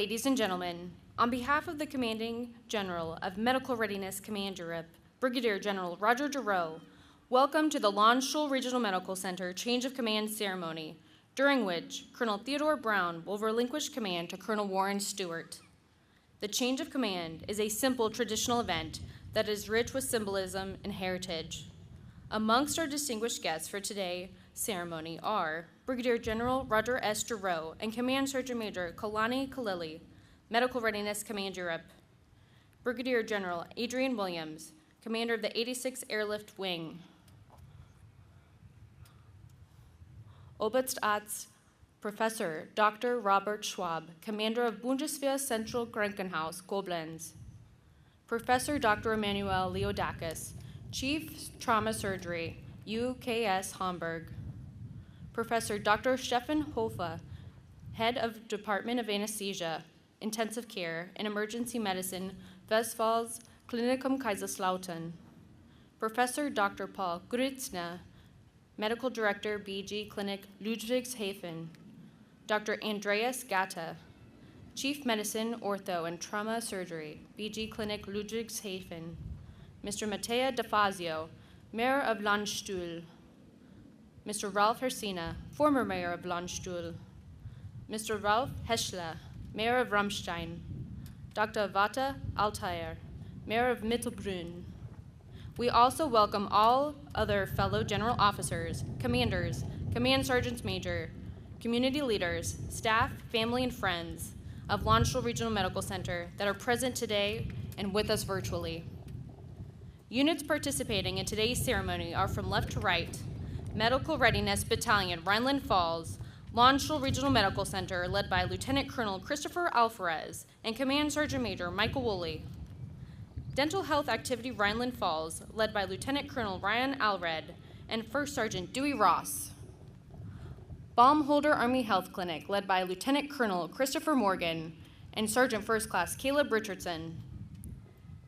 Ladies and gentlemen, on behalf of the Commanding General of Medical Readiness Command Europe, Brigadier General Roger Giroux, welcome to the Landstuhl Regional Medical Center Change of Command ceremony, during which Colonel Theodore Brown will relinquish command to Colonel Warren Stewart. The change of command is a simple traditional event that is rich with symbolism and heritage. Amongst our distinguished guests for today's ceremony are Brigadier General Roger S. Giroux and Command Sergeant Major Kalani Kalili, Medical Readiness Command Europe. Brigadier General Adrian Williams, Commander of the 86th Airlift Wing. Oberstarzt Professor Dr. Robert Schwab, Commander of Bundeswehr Central Krankenhaus, Koblenz. Professor Dr. Emmanuel Leodakis, Chief Trauma Surgery, UKS Hamburg. Professor Dr. Stefan Hofe, Head of Department of Anesthesia, Intensive Care, and Emergency Medicine, Westfals Klinikum Kaiserslautern. Professor Dr. Paul Grützner, Medical Director, BG Clinic, Ludwigshafen. Dr. Andreas Gatta, Chief Medicine, Ortho, and Trauma Surgery, BG Clinic, Ludwigshafen. Mr. Matteo DeFazio, Mayor of Landstuhl. Mr. Ralph Hersina, former Mayor of Landstuhl. Mr. Ralph Heschler, Mayor of Ramstein. Dr. Vata Altair, Mayor of Mittelbrunn. We also welcome all other fellow general officers, commanders, command sergeants major, community leaders, staff, family, and friends of Landstuhl Regional Medical Center that are present today and with us virtually. Units participating in today's ceremony are from left to right: Medical Readiness Battalion, Rhineland Falls, Landstuhl Regional Medical Center, led by Lieutenant Colonel Christopher Alvarez and Command Sergeant Major Michael Woolley. Dental Health Activity Rhineland Falls, led by Lieutenant Colonel Ryan Alred and First Sergeant Dewey Ross. Baumholder Army Health Clinic, led by Lieutenant Colonel Christopher Morgan and Sergeant First Class Caleb Richardson.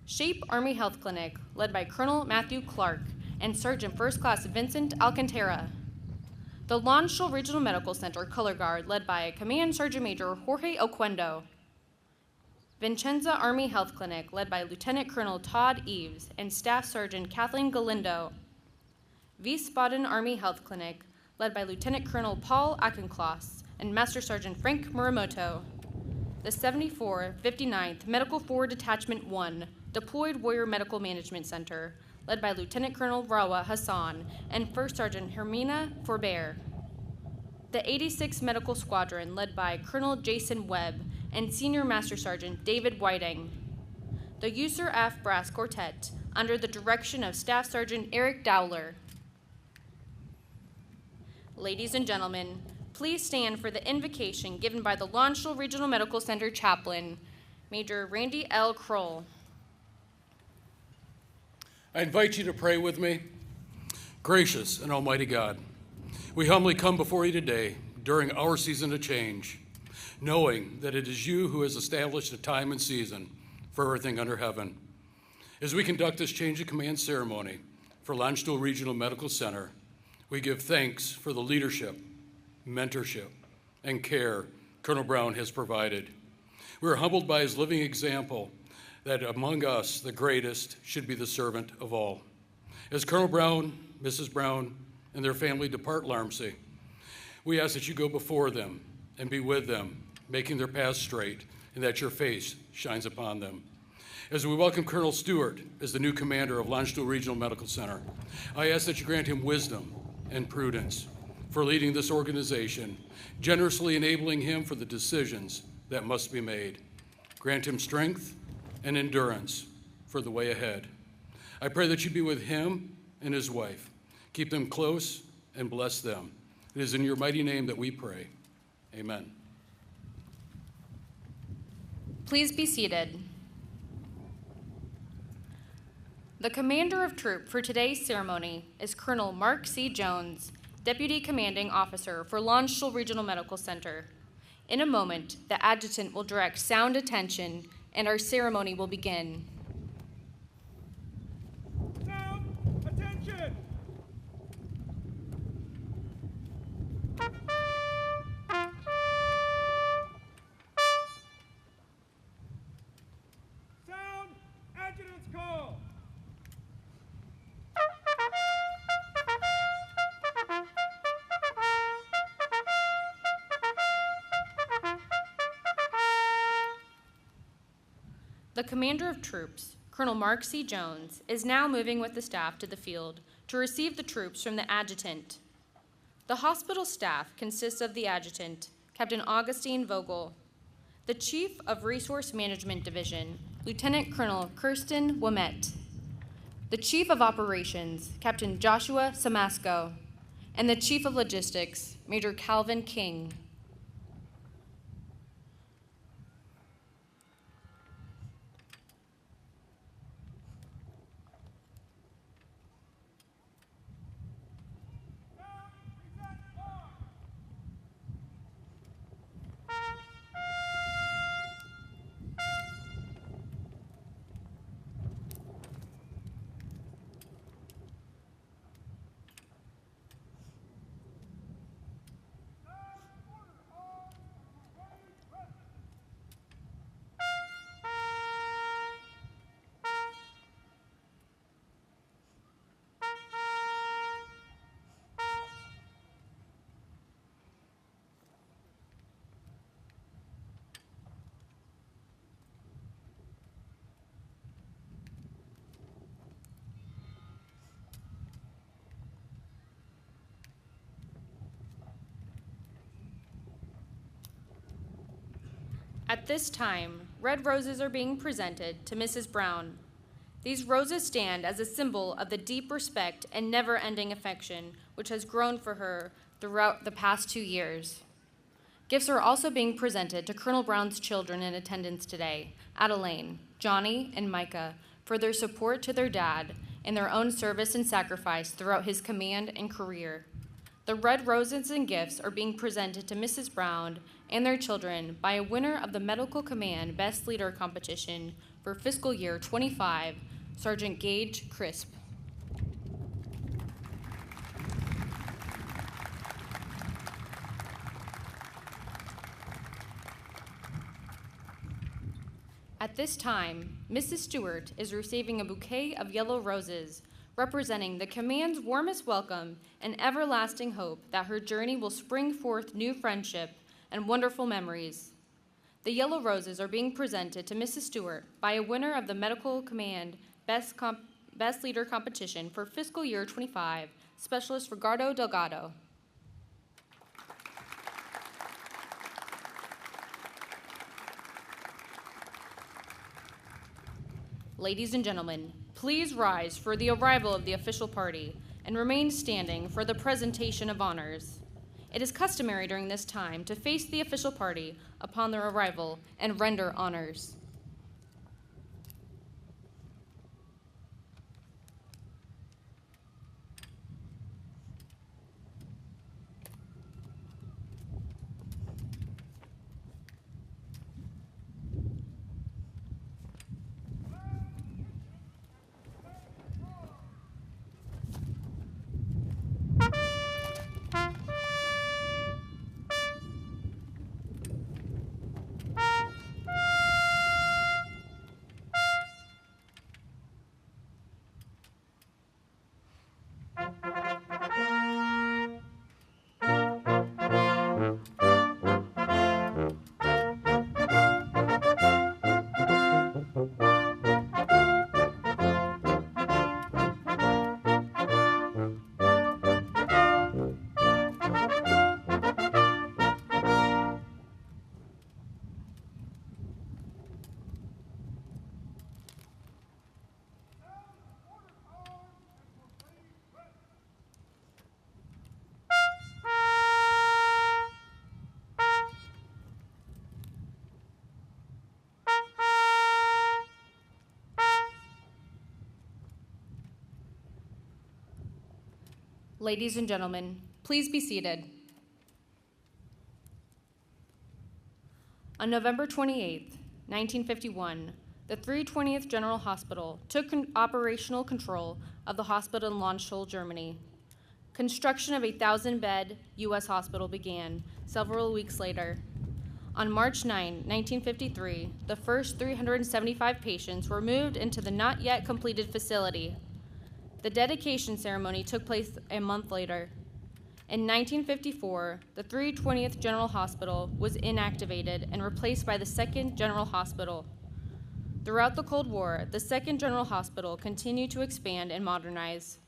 Shape Army Health Clinic, led by Colonel Matthew Clark and Sergeant First Class Vincent Alcantara. The Landstuhl Regional Medical Center Color Guard, led by Command Sergeant Major Jorge Oquendo. Vincenza Army Health Clinic, led by Lieutenant Colonel Todd Eves and Staff Sergeant Kathleen Galindo. Wiesbaden Army Health Clinic, led by Lieutenant Colonel Paul Akenkloss and Master Sergeant Frank Muramoto. The 7459th Medical Forward Detachment 1 Deployed Warrior Medical Management Center, led by Lieutenant Colonel Rawa Hassan and First Sergeant Hermina Forbert. The 86th Medical Squadron, led by Colonel Jason Webb and Senior Master Sergeant David Whiting. The USARAF Brass Quartet, under the direction of Staff Sergeant Eric Dowler. Ladies and gentlemen, please stand for the invocation given by the Landstuhl Regional Medical Center Chaplain, Major Randy L. Kroll. I invite you to pray with me. Gracious and almighty God, we humbly come before you today during our season of change, knowing that it is you who has established a time and season for everything under heaven. As we conduct this change of command ceremony for Landstuhl Regional Medical Center, we give thanks for the leadership, mentorship, and care Colonel Brown has provided. We are humbled by his living example that among us, the greatest should be the servant of all. As Colonel Brown, Mrs. Brown, and their family depart Larmsey, we ask that you go before them and be with them, making their paths straight, and that your face shines upon them. As we welcome Colonel Stewart as the new commander of Landstuhl Regional Medical Center, I ask that you grant him wisdom and prudence for leading this organization, generously enabling him for the decisions that must be made. Grant him strength and endurance for the way ahead. I pray that you be with him and his wife. Keep them close and bless them. It is in your mighty name that we pray. Amen. Please be seated. The commander of troop for today's ceremony is Colonel Mark C. Jones, Deputy Commanding Officer for Landstuhl Regional Medical Center. In a moment, the adjutant will direct sound attention and our ceremony will begin. Sound attention! The commander of troops, Colonel Mark C. Jones, is now moving with the staff to the field to receive the troops from the adjutant. The hospital staff consists of the adjutant, Captain Augustine Vogel, the Chief of Resource Management Division, Lieutenant Colonel Kirsten Womette, the Chief of Operations, Captain Joshua Samasco, and the Chief of Logistics, Major Calvin King. At this time, red roses are being presented to Mrs. Brown. These roses stand as a symbol of the deep respect and never-ending affection which has grown for her throughout the past 2 years. Gifts are also being presented to Colonel Brown's children in attendance today, Adeline, Johnny, and Micah, for their support to their dad in their own service and sacrifice throughout his command and career. The red roses and gifts are being presented to Mrs. Brown and their children by a winner of the Medical Command Best Leader competition for fiscal year 25, Sergeant Gage Crisp. At this time, Mrs. Stewart is receiving a bouquet of yellow roses, representing the command's warmest welcome and everlasting hope that her journey will spring forth new friendship and wonderful memories. The yellow roses are being presented to Mrs. Stewart by a winner of the Medical Command Best Leader competition for fiscal year 25, Specialist Ricardo Delgado. Ladies and gentlemen, please rise for the arrival of the official party and remain standing for the presentation of honors. It is customary during this time to face the official party upon their arrival and render honors. Ladies and gentlemen, please be seated. On November 28, 1951, the 320th General Hospital took operational control of the hospital in Landstuhl, Germany. Construction of a 1,000-bed U.S. hospital began several weeks later. On March 9, 1953, the first 375 patients were moved into the not yet completed facility. The dedication ceremony took place a month later. In 1954, the 320th General Hospital was inactivated and replaced by the 2nd General Hospital. Throughout the Cold War, the Second General Hospital continued to expand and modernize.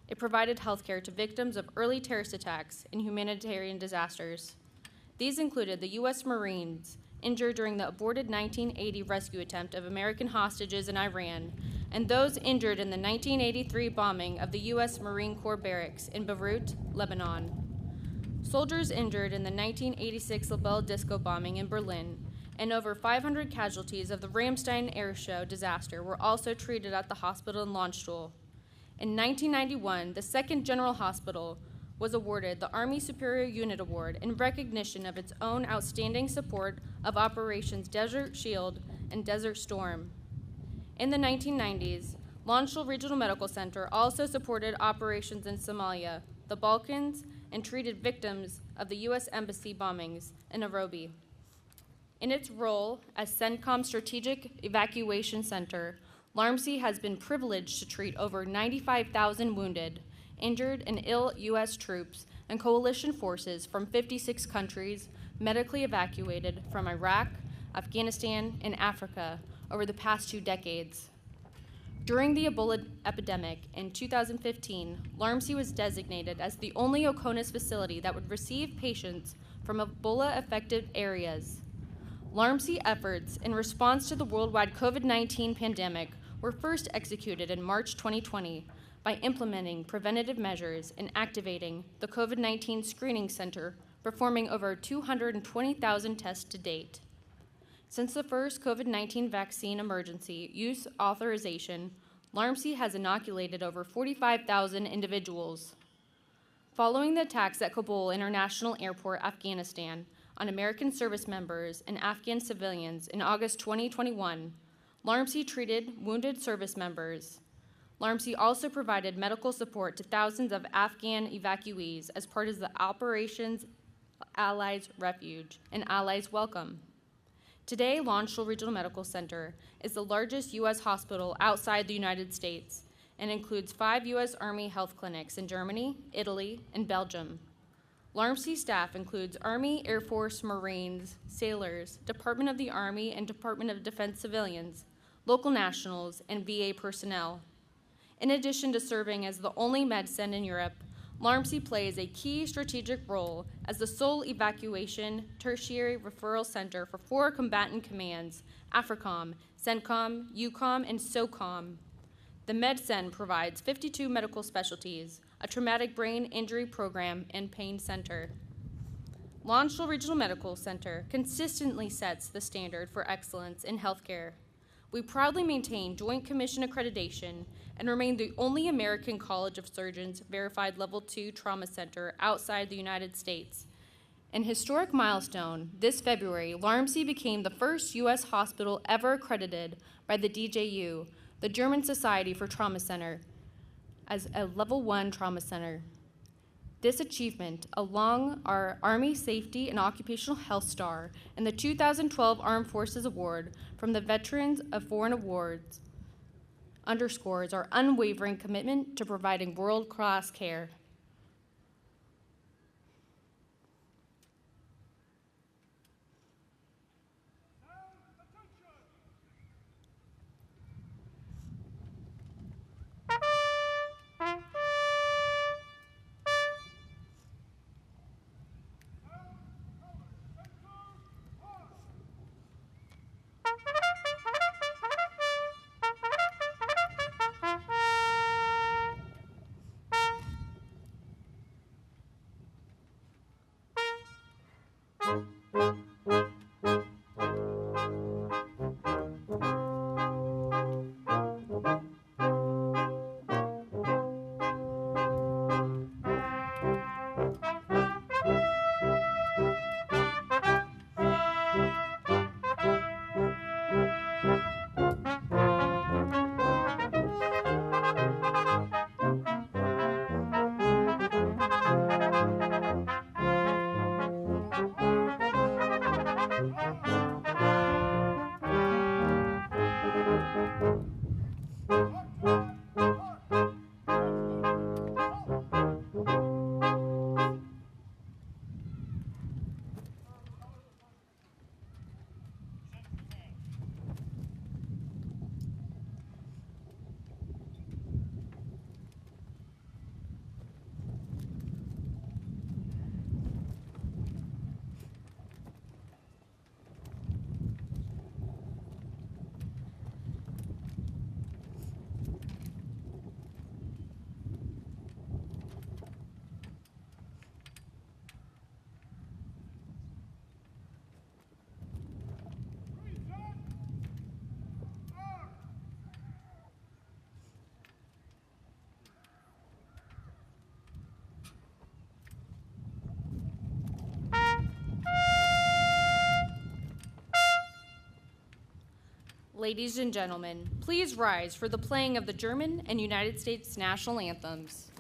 It provided health care to victims of early terrorist attacks and humanitarian disasters. These included the U.S. Marines injured during the aborted 1980 rescue attempt of American hostages in Iran, and those injured in the 1983 bombing of the U.S. Marine Corps barracks in Beirut, Lebanon. Soldiers injured in the 1986 La Belle Disco bombing in Berlin, and over 500 casualties of the Ramstein air show disaster were also treated at the hospital in Landstuhl. In 1991, the Second General Hospital was awarded the Army Superior Unit Award in recognition of its own outstanding support of Operations Desert Shield and Desert Storm. In the 1990s, Landstuhl Regional Medical Center also supported operations in Somalia, the Balkans, and treated victims of the U.S. Embassy bombings in Nairobi. In its role as CENTCOM Strategic Evacuation Center, LARMC has been privileged to treat over 95,000 wounded, injured, and ill U.S. troops and coalition forces from 56 countries medically evacuated from Iraq, Afghanistan, and Africa over the past 2 decades. During the Ebola epidemic in 2015, LARMC was designated as the only OCONUS facility that would receive patients from Ebola-affected areas. LARMC efforts in response to the worldwide COVID-19 pandemic were first executed in March 2020 by implementing preventative measures and activating the COVID-19 Screening Center, performing over 220,000 tests to date. Since the first COVID-19 vaccine emergency use authorization, LARMC has inoculated over 45,000 individuals. Following the attacks at Kabul International Airport, Afghanistan, on American service members and Afghan civilians in August 2021, LARMC treated wounded service members. LARMC also provided medical support to thousands of Afghan evacuees as part of the Operations Allies Refuge and Allies Welcome. Today, Landstuhl Regional Medical Center is the largest U.S. hospital outside the United States and includes 5 U.S. Army health clinics in Germany, Italy, and Belgium. LARMC staff includes Army, Air Force, Marines, sailors, Department of the Army and Department of Defense civilians, local nationals, and VA personnel. In addition to serving as the only medcenter in Europe, LARMC plays a key strategic role as the sole evacuation tertiary referral center for 4 combatant commands, AFRICOM, CENTCOM, EUCOM, and SOCOM. The MedCen provides 52 medical specialties, a traumatic brain injury program, and pain center. Landstuhl Regional Medical Center consistently sets the standard for excellence in healthcare. We proudly maintain Joint Commission accreditation and remain the only American College of Surgeons verified Level 2 trauma center outside the United States. An historic milestone, this February, LARMC became the first U.S. hospital ever accredited by the DJU, the German Society for Trauma Center, as a Level 1 trauma center. This achievement, along our Army Safety and Occupational Health Star and the 2012 Armed Forces Award from the Veterans of Foreign Awards, underscores our unwavering commitment to providing world-class care. Ladies and gentlemen, please rise for the playing of the German and United States national anthems.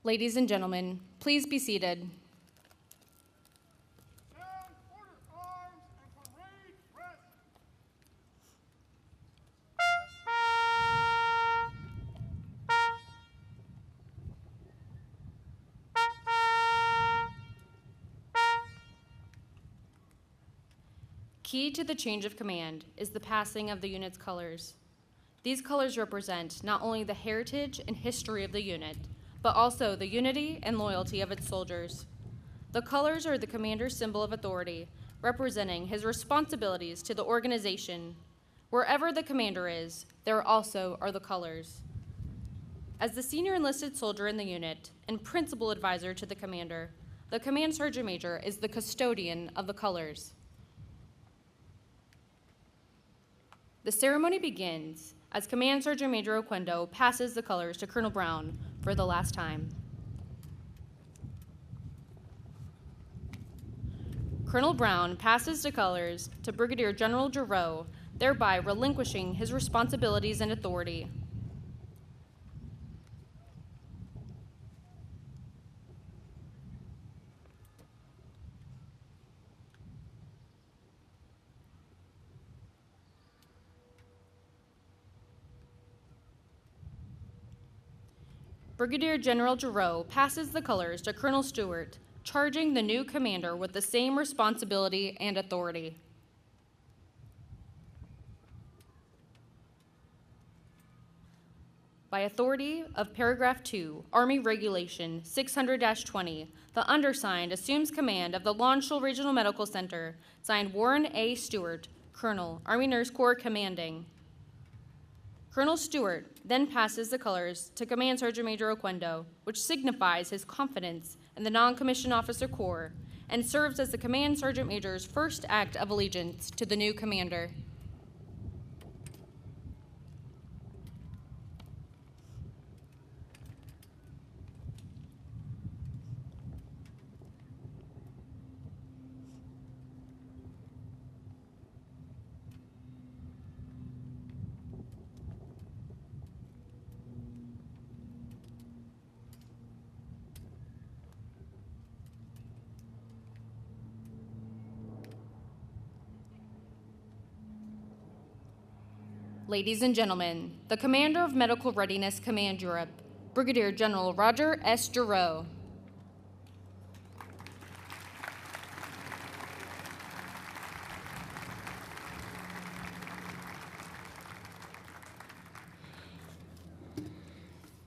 Ladies and gentlemen, please be seated. Down, order, arms, and parade, rest. Key to the change of command is the passing of the unit's colors. These colors represent not only the heritage and history of the unit, but also the unity and loyalty of its soldiers. The colors are the commander's symbol of authority, representing his responsibilities to the organization. Wherever the commander is, there also are the colors. As the senior enlisted soldier in the unit and principal advisor to the commander, the command sergeant major is the custodian of the colors. The ceremony begins as Command Sergeant Major Oquendo passes the colors to Colonel Brown for the last time. Colonel Brown passes the colors to Brigadier General Giroux, thereby relinquishing his responsibilities and authority. Brigadier General Giroux passes the colors to Colonel Stewart, charging the new commander with the same responsibility and authority. By authority of Paragraph 2, Army Regulation 600-20, the undersigned assumes command of the Landstuhl Regional Medical Center, signed Warren A. Stewart, Colonel, Army Nurse Corps Commanding. Colonel Stewart then passes the colors to Command Sergeant Major Oquendo, which signifies his confidence in the non-commissioned officer corps and serves as the Command Sergeant Major's first act of allegiance to the new commander. Ladies and gentlemen, the Commander of Medical Readiness Command Europe, Brigadier General Roger S. Giroux.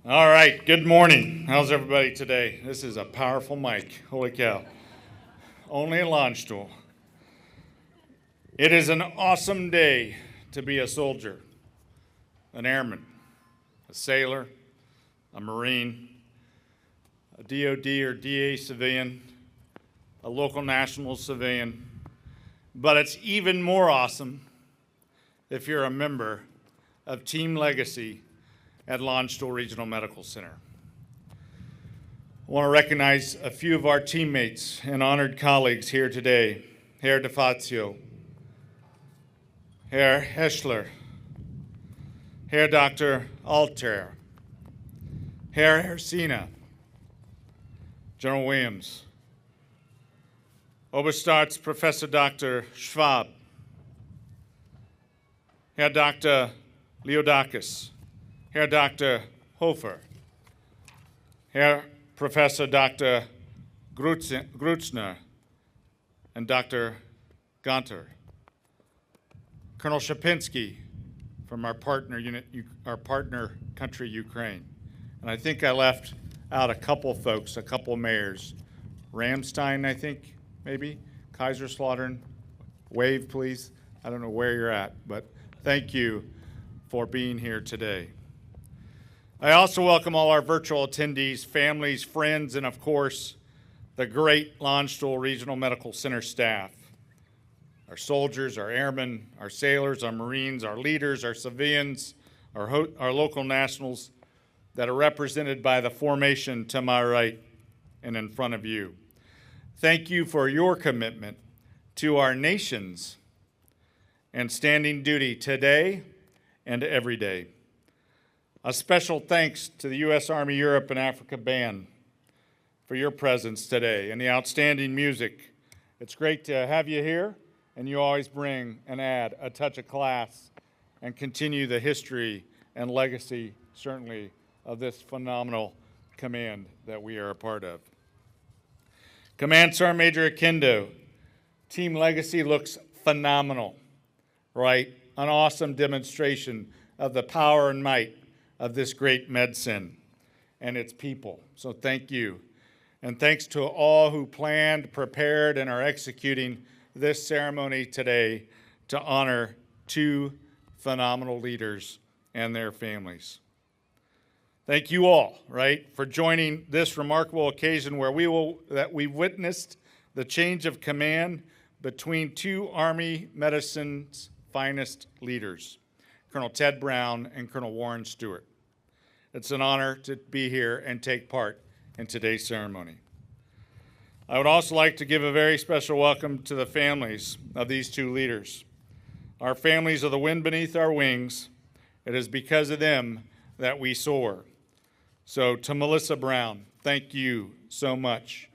All right, good morning. How's everybody today? This is a powerful mic. Holy cow. Only in Landstuhl. It is an awesome day to be a soldier, an airman, a sailor, a Marine, a DOD or DA civilian, a local national civilian. But it's even more awesome if you're a member of Team Legacy at Landstuhl Regional Medical Center. I want to recognize a few of our teammates and honored colleagues here today. Herr DeFazio, Herr Heschler, Herr Dr. Alter, Herr Hersina, General Williams, Oberstarz Professor Dr. Schwab, Herr Dr. Leodakis, Herr Dr. Hofer, Herr Professor Dr. Grutzner, and Dr. Gonter, Colonel Shapinsky from our partner country, Ukraine. And I think I left out a couple folks, a couple mayors. Ramstein, I think, maybe, Kaiserslautern. Wave, please. I don't know where you're at, but thank you for being here today. I also welcome all our virtual attendees, families, friends, and of course, the great Landstuhl Regional Medical Center staff. Our soldiers, our airmen, our sailors, our Marines, our leaders, our civilians, our local nationals that are represented by the formation to my right and in front of you. Thank you for your commitment to our nations and standing duty today and every day. A special thanks to the U.S. Army Europe and Africa Band for your presence today and the outstanding music. It's great to have you here, and you always bring and add a touch of class and continue the history and legacy, certainly, of this phenomenal command that we are a part of. Command Sergeant Major Akendo, Team Legacy looks phenomenal, right? An awesome demonstration of the power and might of this great medicine and its people. So thank you. And thanks to all who planned, prepared, and are executing this ceremony today to honor two phenomenal leaders and their families. Thank you all, right, for joining this remarkable occasion where we witnessed the change of command between two Army medicine's finest leaders, Colonel Ted Brown and Colonel Warren Stewart. It's an honor to be here and take part in today's ceremony. I would also like to give a very special welcome to the families of these two leaders. Our families are the wind beneath our wings. It is because of them that we soar. So to Melissa Brown, thank you so much.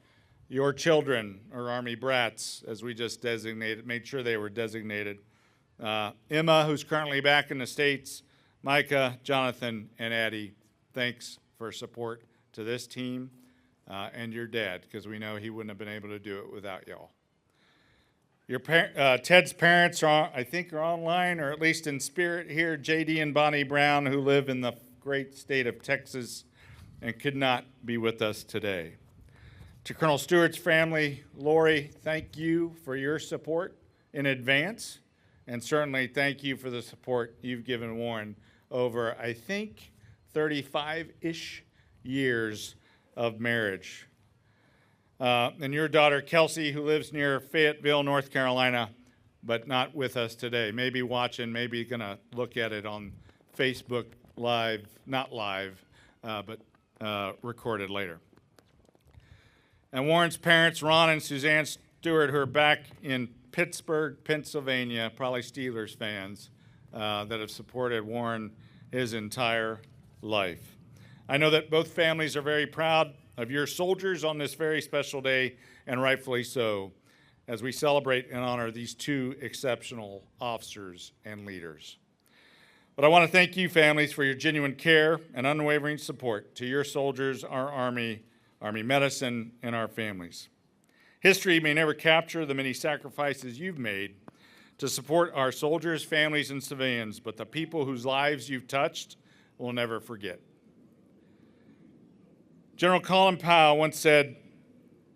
Your children are Army brats, as we just made sure they were designated. Emma, who's currently back in the States, Micah, Jonathan, and Addie, thanks for support to this team and your dad, because we know he wouldn't have been able to do it without y'all. Ted's parents, I think, are online, or at least in spirit here, J.D. and Bonnie Brown, who live in the great state of Texas and could not be with us today. To Colonel Stewart's family, Lori, thank you for your support in advance. And certainly thank you for the support you've given Warren over, I think, 35-ish years of marriage. And your daughter, Kelsey, who lives near Fayetteville, North Carolina, but not with us today. Maybe watching, maybe going to look at it on Facebook Live, not live, but recorded later. And Warren's parents, Ron and Suzanne Stewart, who are back in Pittsburgh, Pennsylvania, probably Steelers fans, that have supported Warren his entire life. I know that both families are very proud of your soldiers on this very special day, and rightfully so, as we celebrate and honor these two exceptional officers and leaders. But I want to thank you, families, for your genuine care and unwavering support to your soldiers, our Army, Army medicine, and our families. History may never capture the many sacrifices you've made to support our soldiers, families, and civilians, but the people whose lives you've touched will never forget. General Colin Powell once said,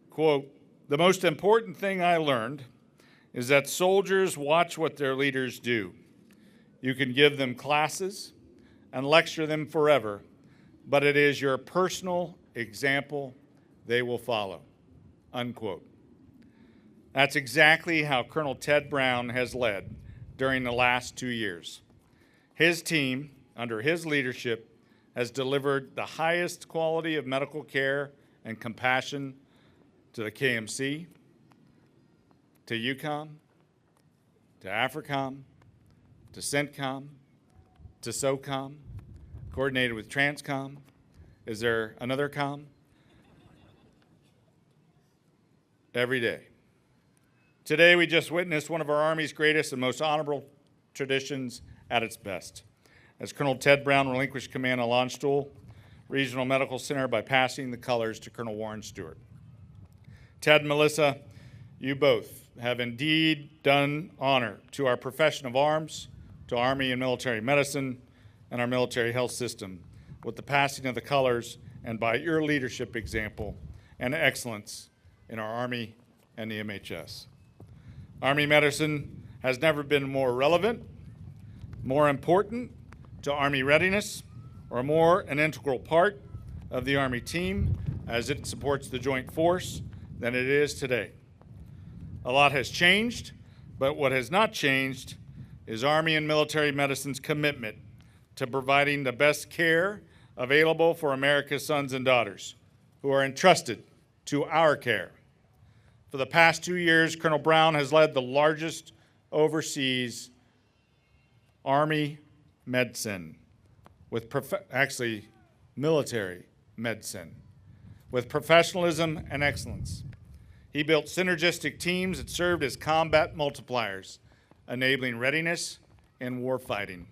quote, "The most important thing I learned is that soldiers watch what their leaders do. You can give them classes and lecture them forever, but it is your personal example they will follow," unquote. That's exactly how Colonel Ted Brown has led during the last 2 years. His team, under his leadership, has delivered the highest quality of medical care and compassion to the KMC, to UCOM, to AFRICOM, to CENTCOM, to SOCOM, coordinated with TRANSCOM. Is there another com? Every day. Today, we just witnessed one of our Army's greatest and most honorable traditions at its best, as Colonel Ted Brown relinquished command of Landstuhl Regional Medical Center by passing the colors to Colonel Warren Stewart. Ted and Melissa, you both have indeed done honor to our profession of arms, to Army and military medicine, and our military health system with the passing of the colors and by your leadership example and excellence in our Army and the MHS. Army medicine has never been more relevant, more important to Army readiness, or more an integral part of the Army team as it supports the joint force than it is today. A lot has changed, but what has not changed is Army and military medicine's commitment to providing the best care available for America's sons and daughters who are entrusted to our care. For the past 2 years, Colonel Brown has led the largest overseas Army medicine, with military medicine, with professionalism and excellence. He built synergistic teams that served as combat multipliers, enabling readiness and warfighting.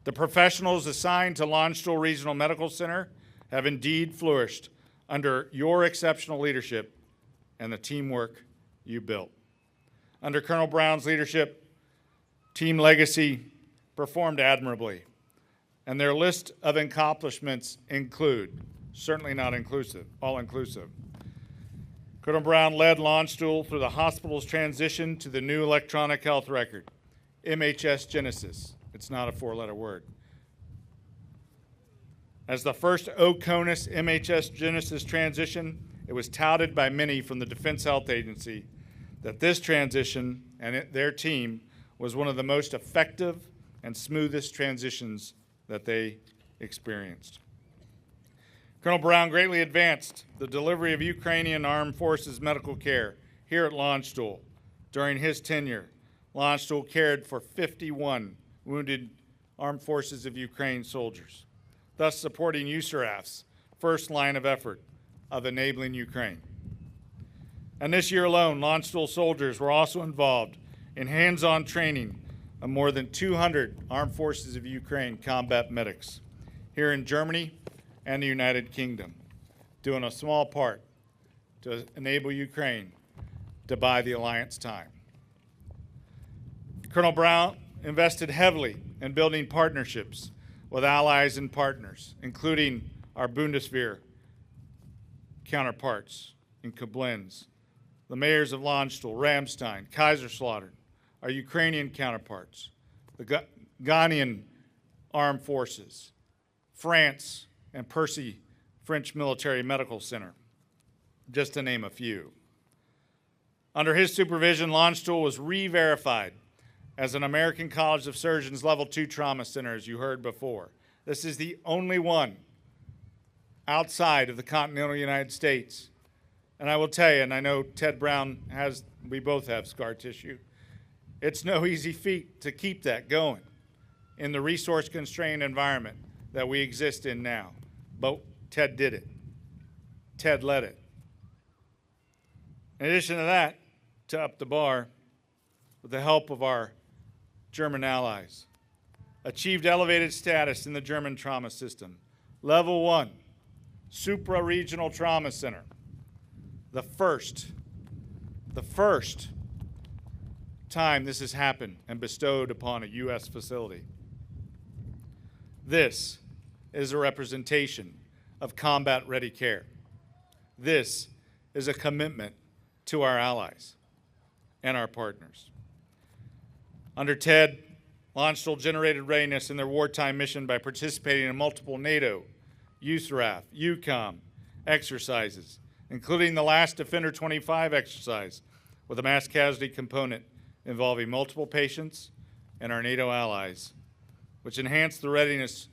The professionals assigned to Landstuhl Regional Medical Center have indeed flourished under your exceptional leadership and the teamwork you built. Under Colonel Brown's leadership, Team Legacy performed admirably, and their list of accomplishments include, certainly not inclusive, all-inclusive. Colonel Brown led Landstuhl through the hospital's transition to the new electronic health record, MHS Genesis. It's not a four-letter word. As the first OCONUS MHS Genesis transition, it was touted by many from the Defense Health Agency that this transition and their team was one of the most effective and smoothest transitions that they experienced. Colonel Brown greatly advanced the delivery of Ukrainian Armed Forces medical care here at Landstuhl. During his tenure, Landstuhl cared for 51 wounded Armed Forces of Ukraine soldiers, thus supporting USARAF's first line of effort of enabling Ukraine. And this year alone, Landstuhl soldiers were also involved in hands-on training of more than 200 Armed Forces of Ukraine combat medics here in Germany and the United Kingdom, doing a small part to enable Ukraine to buy the alliance time. Colonel Brown invested heavily in building partnerships with allies and partners, including our Bundeswehr counterparts in Koblenz, the mayors of Landstuhl, Ramstein, Kaiserslautern, our Ukrainian counterparts, the Ghanaian Armed Forces, France, and Percy French Military Medical Center, just to name a few. Under his supervision, Landstuhl was re-verified as an American College of Surgeons Level 2 trauma center, as you heard before. This is the only one outside of the continental United States. And I will tell you, and I know Ted Brown has, we both have scar tissue, it's no easy feat to keep that going in the resource-constrained environment that we exist in now. But Ted did it. Ted led it. In addition to that, to up the bar, with the help of our German allies, achieved elevated status in the German trauma system. Level 1, supra-regional trauma center. The first time this has happened and bestowed upon a U.S. facility. This is a representation of combat-ready care. This is a commitment to our allies and our partners. Under Ted, Landstuhl generated readiness in their wartime mission by participating in multiple NATO, USRAF, EUCOM exercises, including the last Defender 25 exercise with a mass casualty component involving multiple patients and our NATO allies, which enhanced the readiness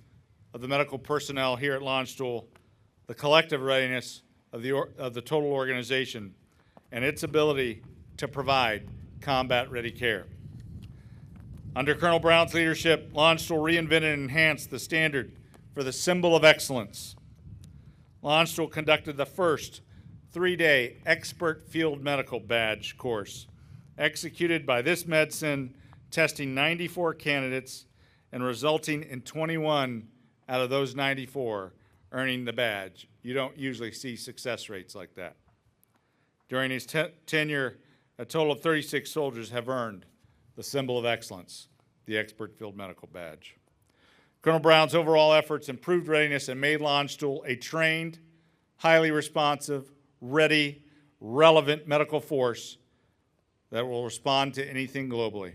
of the medical personnel here at Landstuhl, the collective readiness of the total organization, and its ability to provide combat-ready care. Under Colonel Brown's leadership, Landstuhl reinvented and enhanced the standard for the symbol of excellence. Landstuhl conducted the first 3-day expert field medical badge course, executed by this medicine, testing 94 candidates and resulting in 21 out of those 94 earning the badge. You don't usually see success rates like that. During his tenure, a total of 36 soldiers have earned the symbol of excellence, the Expert Field Medical Badge. Colonel Brown's overall efforts improved readiness and made Landstuhl a trained, highly responsive, ready, relevant medical force that will respond to anything globally.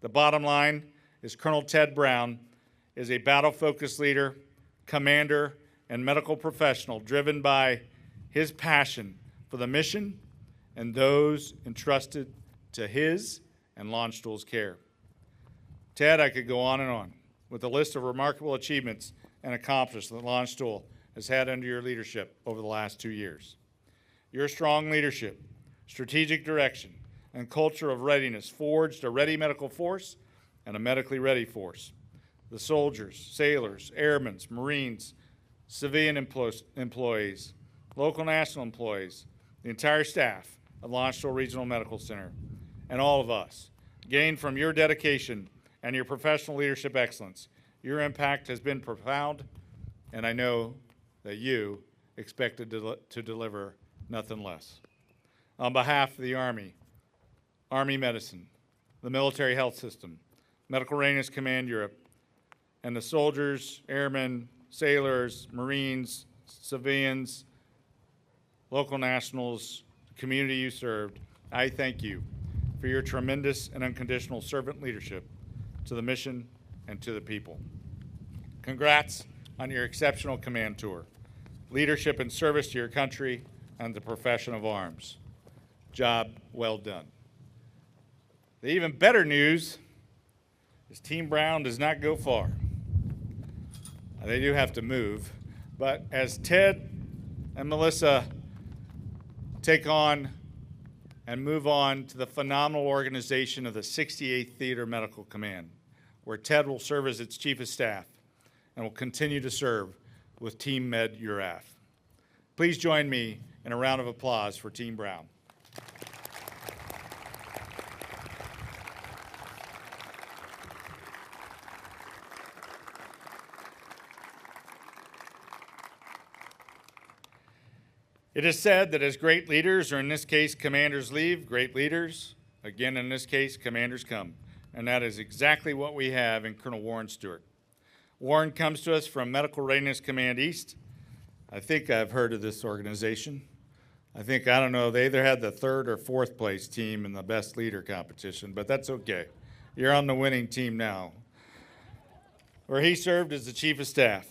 The bottom line is Colonel Ted Brown is a battle-focused leader, commander, and medical professional driven by his passion for the mission and those entrusted to his and Landstuhl's care. Ted, I could go on with a list of remarkable achievements and accomplishments that Landstuhl has had under your leadership over the last 2 years. Your strong leadership, strategic direction, and culture of readiness forged a ready medical force and a medically ready force. The soldiers, sailors, airmen, Marines, civilian employees, local national employees, the entire staff of Landstuhl Regional Medical Center, and all of us gained from your dedication and your professional leadership excellence. Your impact has been profound, and I know that you expected to deliver nothing less. On behalf of the Army, Army Medicine, the Military Health System, Medical Readiness Command Europe, and the soldiers, airmen, sailors, Marines, civilians, local nationals, community you served, I thank you for your tremendous and unconditional servant leadership to the mission and to the people. Congrats on your exceptional command tour, leadership and service to your country and the profession of arms. Job well done. The even better news is Team Brown does not go far. They do have to move, but as Ted and Melissa take on and move on to the phenomenal organization of the 68th Theater Medical Command, where Ted will serve as its Chief of Staff and will continue to serve with Team Med URAF. Please join me in a round of applause for Team Brown. It is said that as great leaders, or in this case, commanders leave, great leaders, again in this case, commanders come. And that is exactly what we have in Colonel Warren Stewart. Warren comes to us from Medical Readiness Command East. I think I've heard of this organization. I don't know, they either had the 3rd or 4th place team in the best leader competition, but that's okay. You're on the winning team now. Where he served as the Chief of Staff.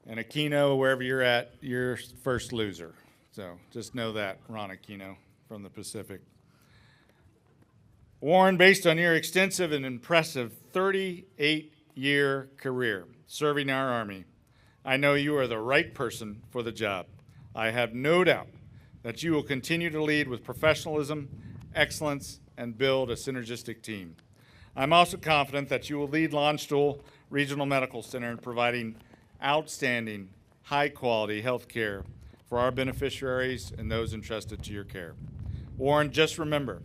And Aquino, wherever you're at, you're first loser. So just know that, Ron Aquino from the Pacific. Warren, based on your extensive and impressive 38-year career serving our Army, I know you are the right person for the job. I have no doubt that you will continue to lead with professionalism, excellence, and build a synergistic team. I'm also confident that you will lead Landstuhl Regional Medical Center in providing outstanding, high-quality health care for our beneficiaries and those entrusted to your care. Warren, just remember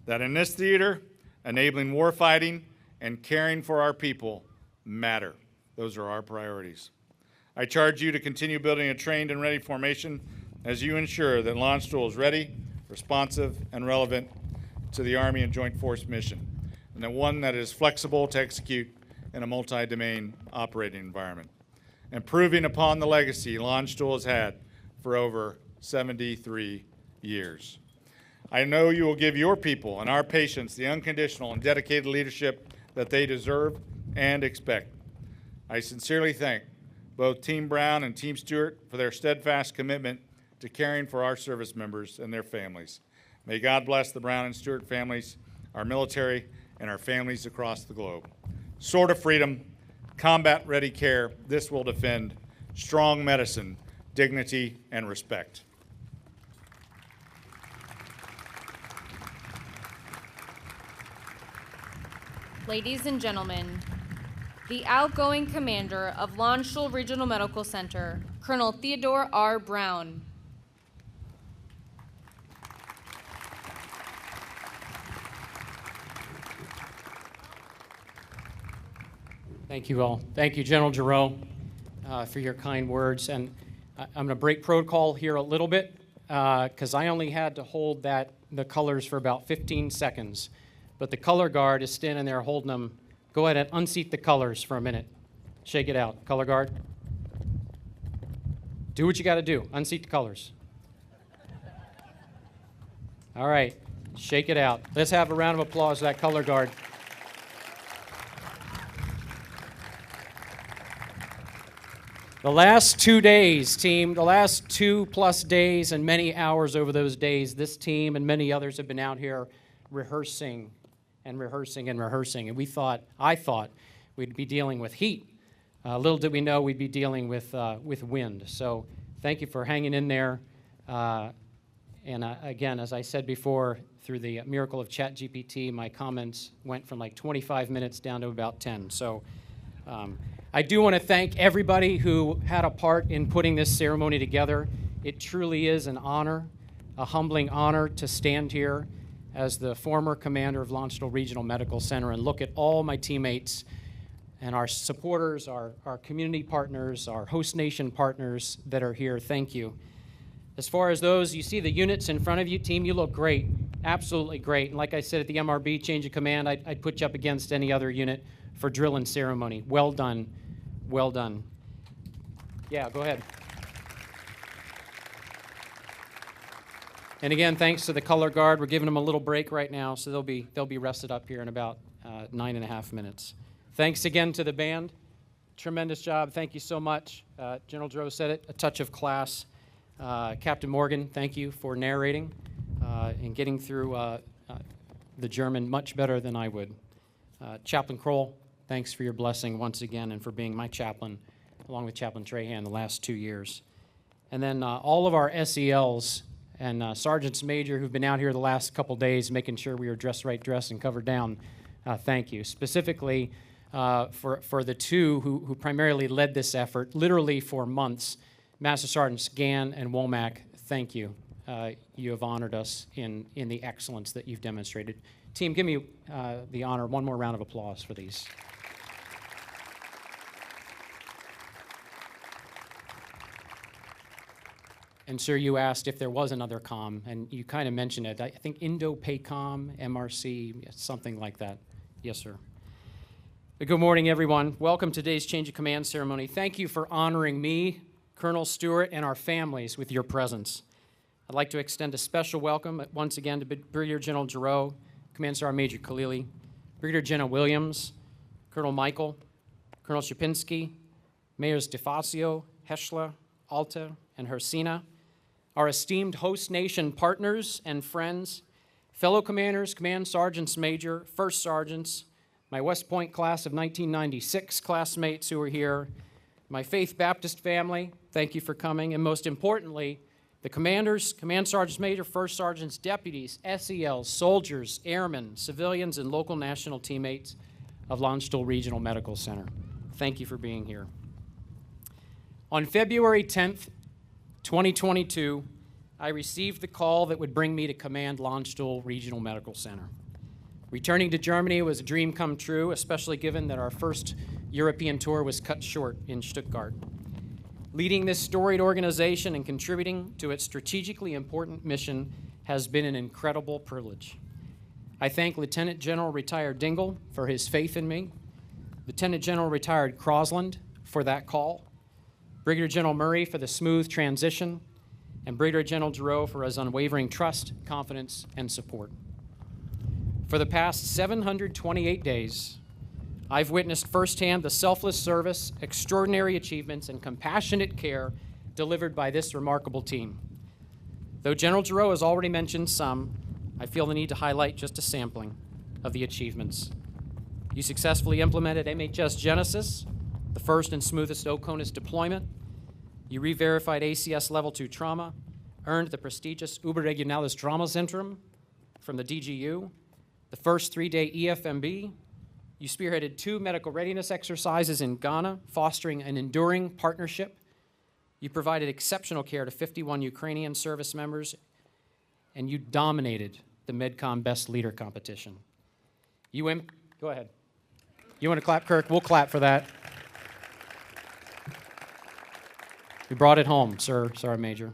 that in this theater, enabling warfighting and caring for our people matter. Those are our priorities. I charge you to continue building a trained and ready formation as you ensure that Landstuhl is ready, responsive, and relevant to the Army and Joint Force mission, and that one that is flexible to execute in a multi-domain operating environment, improving upon the legacy Landstuhl has had for over 73 years. I know you will give your people and our patients the unconditional and dedicated leadership that they deserve and expect. I sincerely thank both Team Brown and Team Stewart for their steadfast commitment to caring for our service members and their families. May God bless the Brown and Stewart families, our military, and our families across the globe. Sword of freedom, combat-ready care, this will defend strong medicine, dignity, and respect. Ladies and gentlemen, the outgoing commander of Landstuhl Regional Medical Center, Colonel Theodore R. Brown. Thank you all. Thank you, General Giroux, for your kind words. And I'm going to break protocol here a little bit because I only had to hold the colors for about 15 seconds. But the color guard is standing there holding them. Go ahead and unseat the colors for a minute. Shake it out. Color guard. Do what you got to do. Unseat the colors. All right. Shake it out. Let's have a round of applause for that color guard. The last 2 days, team, the last 2+ days and many hours over those days, this team and many others have been out here rehearsing and rehearsing and rehearsing. And I thought we'd be dealing with heat. Little did we know we'd be dealing with wind. So thank you for hanging in there. Again, as I said before, through the miracle of ChatGPT, my comments went from like 25 minutes down to about 10. So I do want to thank everybody who had a part in putting this ceremony together. It truly is an honor, a humbling honor to stand here as the former commander of Landstuhl Regional Medical Center and look at all my teammates and our supporters, our community partners, our host nation partners that are here. Thank you. As far as those, you see the units in front of you, team, you look great, absolutely great. And like I said at the MRB change of command, I'd put you up against any other unit for drill and ceremony. Well done, well done. Yeah, go ahead. And again, thanks to the color guard, we're giving them a little break right now, so they'll be rested up here in about 9.5 minutes. Thanks again to the band. Tremendous job. Thank you so much. General Giroux said it, a touch of class. Captain Morgan, thank you for narrating and getting through the German much better than I would. Chaplain Kroll, thanks for your blessing once again and for being my chaplain, along with Chaplain Trahan the last 2 years. And then all of our SELs and sergeants major who've been out here the last couple days making sure we were dressed right, dressed, and covered down, thank you. Specifically for the two who primarily led this effort, literally for months, Master Sergeants Gann and Womack, thank you. You have honored us in the excellence that you've demonstrated. Team, give me the honor, one more round of applause for these. And sir, you asked if there was another comm, and you kind of mentioned it. I think Indo-PACOM, MRC, something like that. Yes, sir. But good morning, everyone. Welcome to today's Change of Command ceremony. Thank you for honoring me, Colonel Stewart, and our families with your presence. I'd like to extend a special welcome once again to Brigadier General Giroux, Command Sergeant Major Khalili, Brigadier General Williams, Colonel Michael, Colonel Shapinski, Mayors DeFazio, Heschler, Alta, and Hersina, our esteemed host nation partners and friends, fellow commanders, command sergeants major, first sergeants, my West Point class of 1996 classmates who are here, my Faith Baptist family, thank you for coming, and most importantly, the commanders, command sergeants major, first sergeants, deputies, SELs, soldiers, airmen, civilians, and local national teammates of Landstuhl Regional Medical Center. Thank you for being here. On February 10th, 2022, I received the call that would bring me to command Landstuhl Regional Medical Center. Returning to Germany was a dream come true, especially given that our first European tour was cut short in Stuttgart. Leading this storied organization and contributing to its strategically important mission has been an incredible privilege. I thank Lieutenant General Retired Dingle for his faith in me, Lieutenant General Retired Crosland for that call, Brigadier General Murray for the smooth transition, and Brigadier General Giroux for his unwavering trust, confidence, and support. For the past 728 days, I've witnessed firsthand the selfless service, extraordinary achievements, and compassionate care delivered by this remarkable team. Though General Giroux has already mentioned some, I feel the need to highlight just a sampling of the achievements. You successfully implemented MHS Genesis, the first and smoothest OCONUS deployment. You re-verified ACS Level 2 trauma, earned the prestigious Überregionales Traumazentrum from the DGU, the first 3-day EFMB. You spearheaded 2 medical readiness exercises in Ghana, fostering an enduring partnership. You provided exceptional care to 51 Ukrainian service members, and you dominated the MedCom Best Leader competition. Go ahead. You want to clap, Kirk? We'll clap for that. You brought it home, sir, Sergeant Major.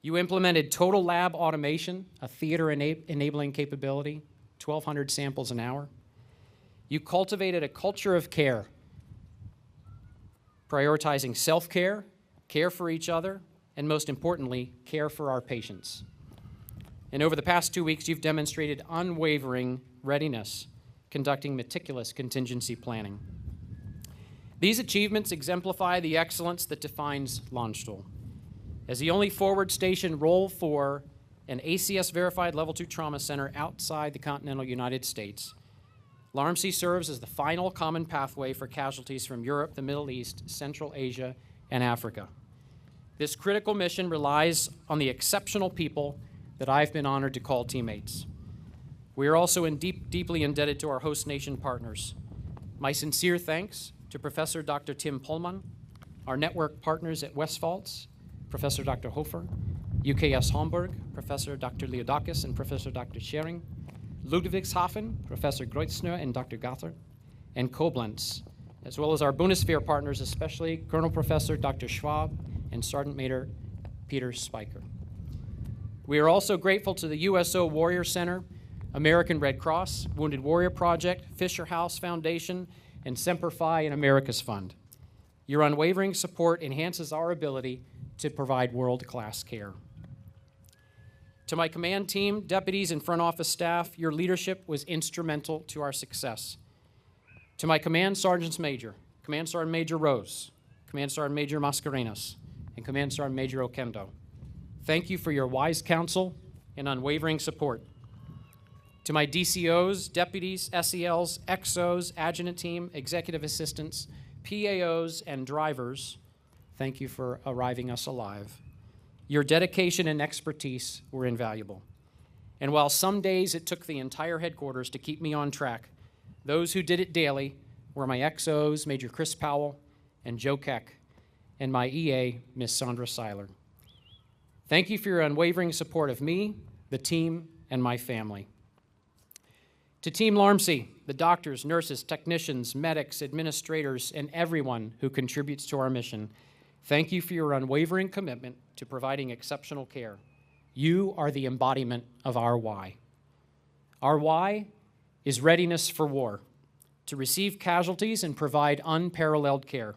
You implemented total lab automation, a theater enabling capability, 1,200 samples an hour. You cultivated a culture of care, prioritizing self-care, care for each other, and most importantly, care for our patients. And over the past 2 weeks, you've demonstrated unwavering readiness, conducting meticulous contingency planning. These achievements exemplify the excellence that defines Landstuhl. As the only forward station Role 4 and ACS-verified Level 2 trauma center outside the continental United States, LARMC serves as the final common pathway for casualties from Europe, the Middle East, Central Asia, and Africa. This critical mission relies on the exceptional people that I've been honored to call teammates. We are also deeply indebted to our host nation partners. My sincere thanks to Professor Dr. Tim Pullman, our network partners at Westphalz, Professor Dr. Hofer, UKS Hamburg, Professor Dr. Leodakis and Professor Dr. Schering, Ludwigshafen, Professor Greutzner and Dr. Gother, and Koblenz, as well as our Bundeswehr partners, especially Colonel Professor Dr. Schwab and Sergeant Major Peter Spiker. We are also grateful to the USO Warrior Center, American Red Cross, Wounded Warrior Project, Fisher House Foundation, and Semper Fi and America's Fund. Your unwavering support enhances our ability to provide world-class care. To my command team, deputies, and front office staff, your leadership was instrumental to our success. To my Command Sergeants Major, Command Sergeant Major Rose, Command Sergeant Major Mascarenas, and Command Sergeant Major Okendo, thank you for your wise counsel and unwavering support. To my DCOs, deputies, SELs, XOs, adjutant team, executive assistants, PAOs, and drivers, thank you for arriving us alive. Your dedication and expertise were invaluable. And while some days it took the entire headquarters to keep me on track, those who did it daily were my XOs, Major Chris Powell and Joe Keck, and my EA, Miss Sandra Seiler. Thank you for your unwavering support of me, the team, and my family. To Team LARMC, the doctors, nurses, technicians, medics, administrators, and everyone who contributes to our mission, thank you for your unwavering commitment to providing exceptional care. You are the embodiment of our why. Our why is readiness for war, to receive casualties and provide unparalleled care.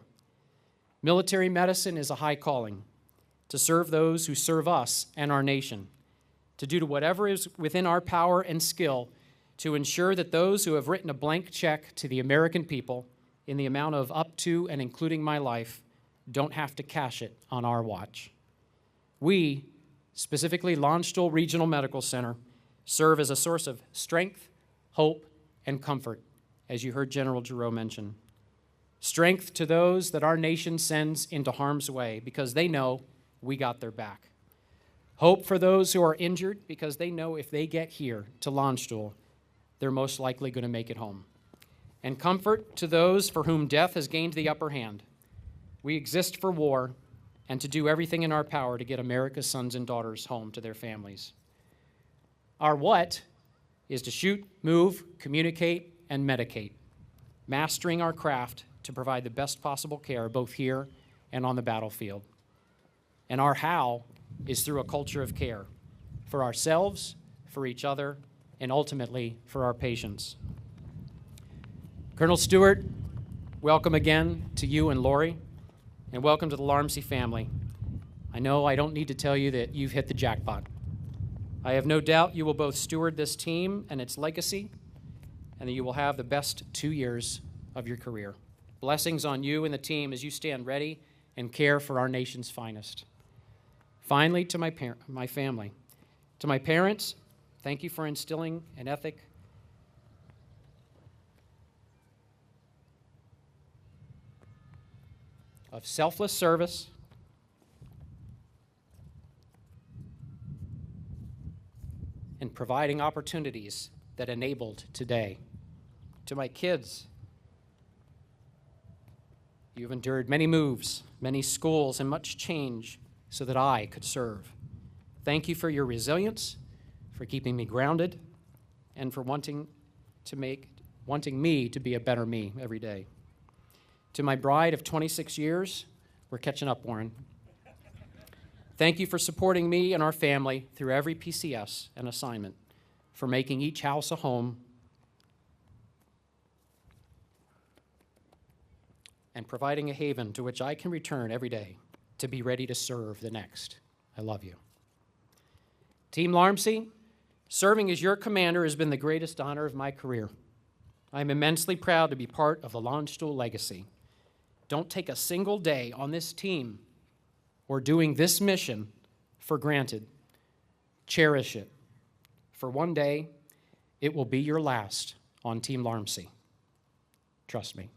Military medicine is a high calling, to serve those who serve us and our nation, to do whatever is within our power and skill to ensure that those who have written a blank check to the American people in the amount of up to and including my life don't have to cash it on our watch. We, specifically Landstuhl Regional Medical Center, serve as a source of strength, hope, and comfort, as you heard General Giroux mention. Strength to those that our nation sends into harm's way because they know we got their back. Hope for those who are injured because they know if they get here to Landstuhl, they're most likely going to make it home. And comfort to those for whom death has gained the upper hand. We exist for war and to do everything in our power to get America's sons and daughters home to their families. Our what is to shoot, move, communicate, and medicate, mastering our craft to provide the best possible care both here and on the battlefield. And our how is through a culture of care for ourselves, for each other, and ultimately for our patients. Colonel Stewart, welcome again to you and Lori, and welcome to the Larmsey family. I know I don't need to tell you that you've hit the jackpot. I have no doubt you will both steward this team and its legacy, and that you will have the best 2 years of your career. Blessings on you and the team as you stand ready and care for our nation's finest. Finally, to my family, to my parents, thank you for instilling an ethic of selfless service, and providing opportunities that enabled today. To my kids, you've endured many moves, many schools, and much change so that I could serve. Thank you for your resilience, for keeping me grounded, and for wanting me to be a better me every day. To my bride of 26 years, we're catching up, Warren. Thank you for supporting me and our family through every PCS and assignment, for making each house a home, and providing a haven to which I can return every day to be ready to serve the next. I love you. Team Larmsey, serving as your commander has been the greatest honor of my career. I am immensely proud to be part of the Landstuhl legacy. Don't take a single day on this team or doing this mission for granted. Cherish it, for one day it will be your last on Team Larmsey. Trust me.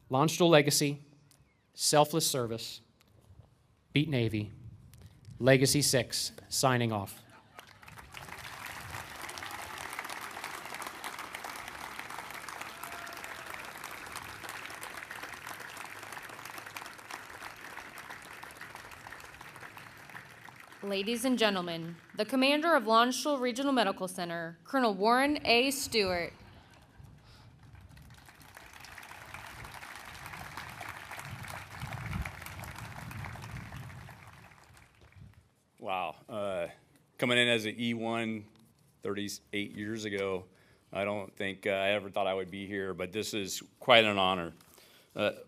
Landstuhl legacy, selfless service, beat Navy, Legacy 6, signing off. Ladies and gentlemen, the commander of Landstuhl Regional Medical Center, Colonel Warren A. Stewart. Wow. Coming in as an E1 38 years ago, I don't think I ever thought I would be here, but this is quite an honor.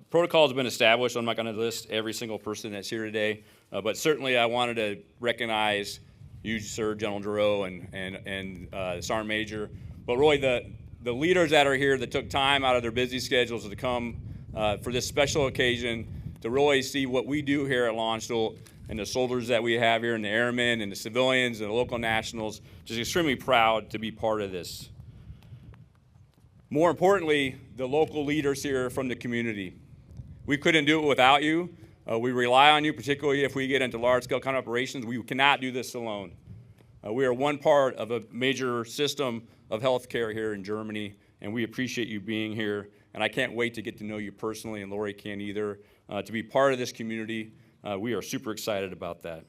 Protocol has been established. I'm not going to list every single person that's here today, but certainly I wanted to recognize you, Sir General Giroux, and Sergeant Major, but really the leaders that are here that took time out of their busy schedules to come for this special occasion to really see what we do here at Landstuhl and the soldiers that we have here and the airmen and the civilians and the local nationals. Just extremely proud to be part of this. More importantly, the local leaders here from the community. We couldn't do it without you. We rely on you, particularly if we get into large-scale kind of operations. We cannot do this alone. We are one part of a major system of healthcare here in Germany, and we appreciate you being here. And I can't wait to get to know you personally, and Lori can't either, to be part of this community. We are super excited about that.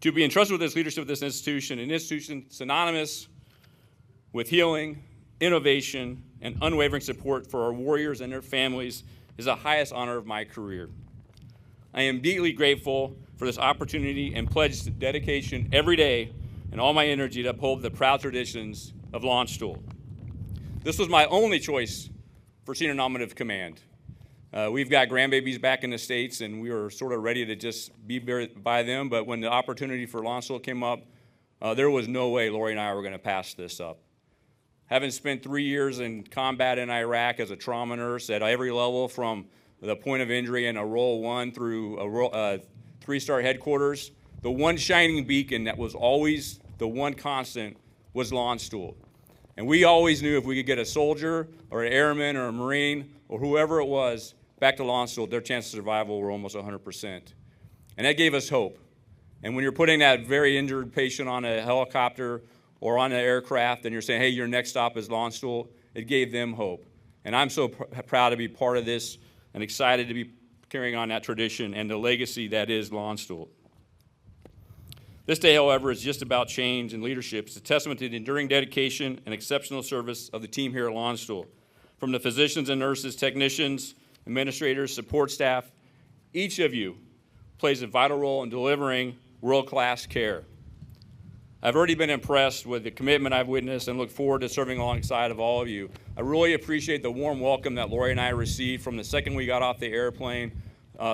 To be entrusted with this leadership of this institution, an institution synonymous with healing, innovation, and unwavering support for our warriors and their families is the highest honor of my career. I am deeply grateful for this opportunity and pledge dedication every day and all my energy to uphold the proud traditions of Landstuhl. This was my only choice for senior nominative command. We've got grandbabies back in the States, and we were sort of ready to just be by them, but when the opportunity for Landstuhl came up, there was no way Lori and I were going to pass this up. Having spent 3 years in combat in Iraq as a trauma nurse at every level from the point of injury in a Roll 1 through a 3-star headquarters, the one shining beacon that was always the one constant was Landstuhl. And we always knew if we could get a soldier or an airman or a Marine or whoever it was back to Landstuhl, their chances of survival were almost 100%. And that gave us hope. And when you're putting that very injured patient on a helicopter or on an aircraft and you're saying, hey, your next stop is Landstuhl, it gave them hope. And I'm so proud to be part of this and excited to be carrying on that tradition and the legacy that is Landstuhl. This day, however, is just about change and leadership. It's a testament to the enduring dedication and exceptional service of the team here at Landstuhl. From the physicians and nurses, technicians, administrators, support staff, each of you plays a vital role in delivering world-class care. I've already been impressed with the commitment I've witnessed and look forward to serving alongside of all of you. I really appreciate the warm welcome that Lori and I received from the second we got off the airplane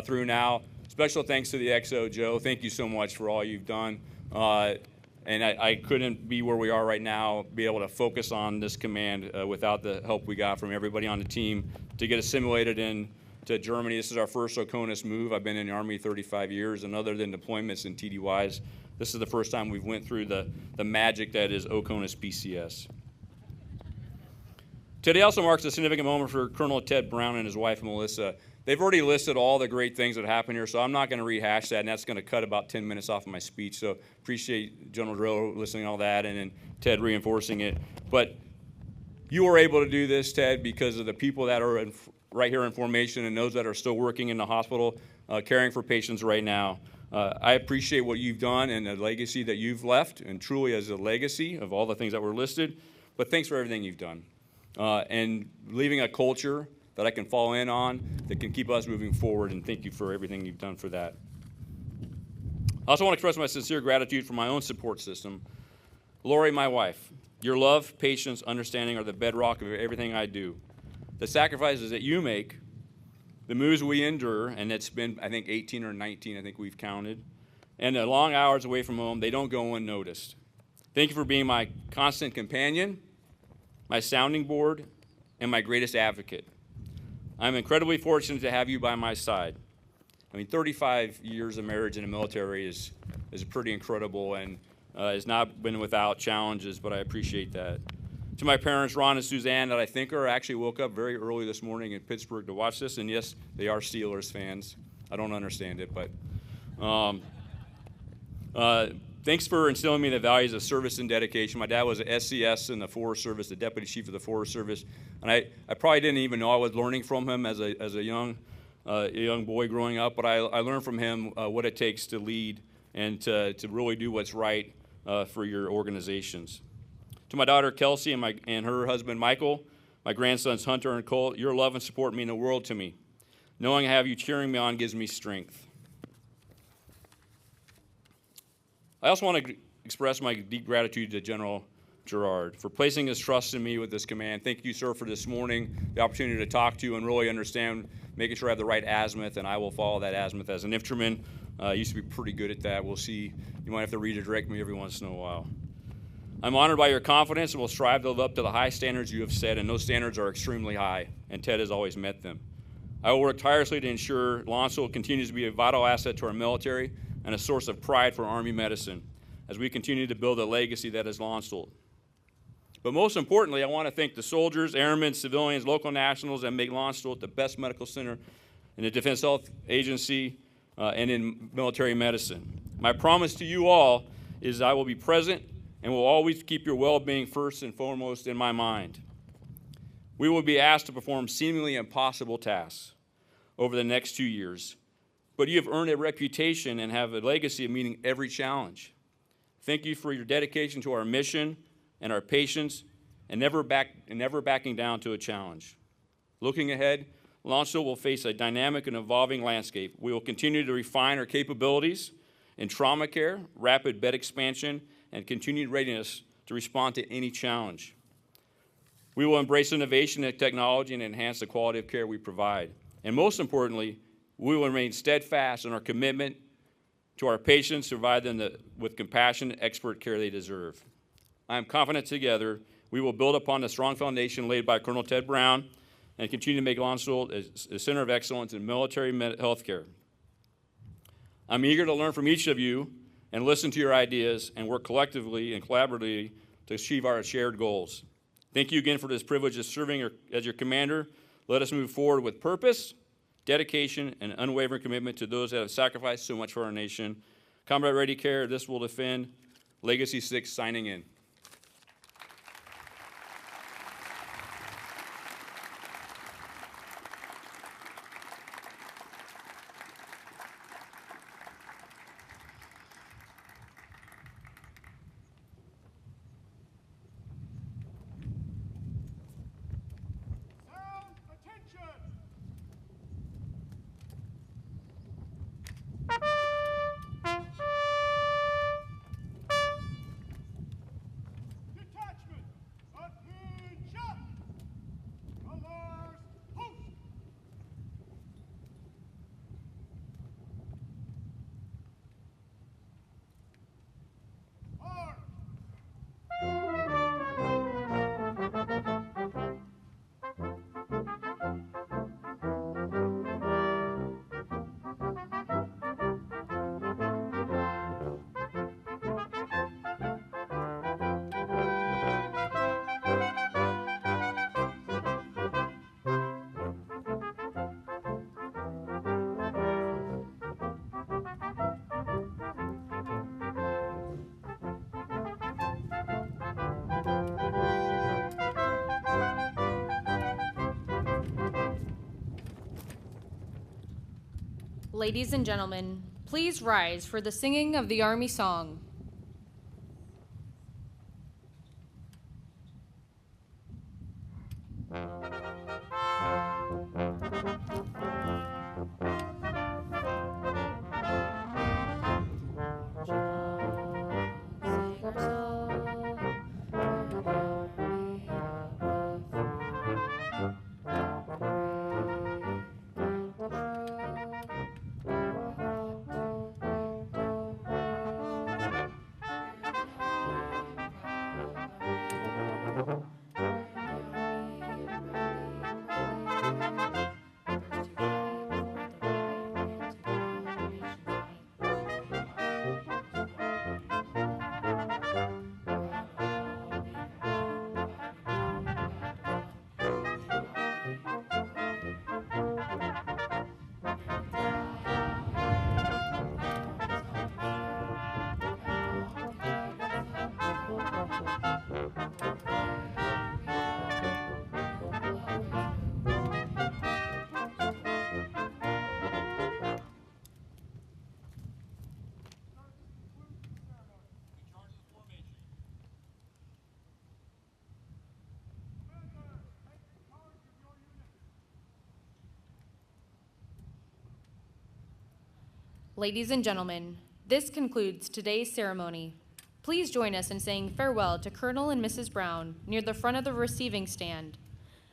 through now. Special thanks to the XO, Joe. Thank you so much for all you've done. And I couldn't be where we are right now, be able to focus on this command without the help we got from everybody on the team to get assimilated into Germany. This is our first OCONUS move. I've been in the Army 35 years, and other than deployments and TDYs, this is the first time we've went through the magic that is OCONUS BCS. Today also marks a significant moment for Colonel Ted Brown and his wife, Melissa. They've already listed all the great things that happened here, so I'm not going to rehash that, and that's going to cut about 10 minutes off of my speech. So appreciate General Drill listening to all that and then Ted reinforcing it. But you were able to do this, Ted, because of the people that are right here in formation and those that are still working in the hospital, caring for patients right now. I appreciate what you've done and the legacy that you've left, and truly as a legacy of all the things that were listed. But thanks for everything you've done. And leaving a culture that I can fall in on, that can keep us moving forward, and thank you for everything you've done for that. I also want to express my sincere gratitude for my own support system. Lori, my wife, your love, patience, understanding are the bedrock of everything I do. The sacrifices that you make, the moves we endure, and it's been, I think, 18 or 19, I think we've counted, and the long hours away from home, they don't go unnoticed. Thank you for being my constant companion, my sounding board, and my greatest advocate. I'm incredibly fortunate to have you by my side. I mean, 35 years of marriage in the military is pretty incredible and has not been without challenges, but I appreciate that. To my parents, Ron and Suzanne, that I think are actually woke up very early this morning in Pittsburgh to watch this, and yes, they are Steelers fans. I don't understand it, but thanks for instilling me the values of service and dedication. My dad was an SCS in the Forest Service, the Deputy Chief of the Forest Service, and I probably didn't even know I was learning from him as a young boy growing up, but I learned from him what it takes to lead and to really do what's right for your organizations. To my daughter Kelsey and her husband Michael, my grandsons Hunter and Cole, your love and support mean the world to me. Knowing I have you cheering me on gives me strength. I also want to express my deep gratitude to General Gerard for placing his trust in me with this command. Thank you, sir, for this morning, the opportunity to talk to you and really understand, making sure I have the right azimuth, and I will follow that azimuth as an infantryman. I used to be pretty good at that. We'll see. You might have to redirect me every once in a while. I'm honored by your confidence and will strive to live up to the high standards you have set, and those standards are extremely high, and Ted has always met them. I will work tirelessly to ensure Landstuhl continues to be a vital asset to our military and a source of pride for Army medicine as we continue to build a legacy that is Landstuhl. But most importantly, I want to thank the soldiers, airmen, civilians, local nationals that make Landstuhl the best medical center in the Defense Health Agency and in military medicine. My promise to you all is I will be present and will always keep your well-being first and foremost in my mind. We will be asked to perform seemingly impossible tasks over the next 2 years, but you have earned a reputation and have a legacy of meeting every challenge. Thank you for your dedication to our mission and our patience and never backing down to a challenge. Looking ahead, Landstuhl will face a dynamic and evolving landscape. We will continue to refine our capabilities in trauma care, rapid bed expansion, and continued readiness to respond to any challenge. We will embrace innovation and technology and enhance the quality of care we provide. And most importantly, we will remain steadfast in our commitment to our patients to provide them with compassion and expert care they deserve. I am confident together we will build upon the strong foundation laid by Colonel Ted Brown and continue to make Landstuhl a center of excellence in military health care. I'm eager to learn from each of you and listen to your ideas and work collectively and collaboratively to achieve our shared goals. Thank you again for this privilege of serving as your commander. Let us move forward with purpose, dedication, and unwavering commitment to those that have sacrificed so much for our nation. Combat Ready Care, this will defend. Legacy 6 signing in. Ladies and gentlemen, please rise for the singing of the Army Song. Ladies and gentlemen, this concludes today's ceremony. Please join us in saying farewell to Colonel and Mrs. Brown near the front of the receiving stand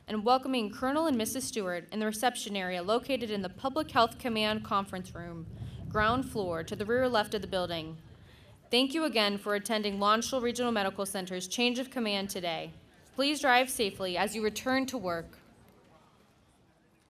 and welcoming Colonel and Mrs. Stewart in the reception area located in the Public Health Command Conference Room, ground floor to the rear left of the building. Thank you again for attending Landstuhl Regional Medical Center's change of command today. Please drive safely as you return to work.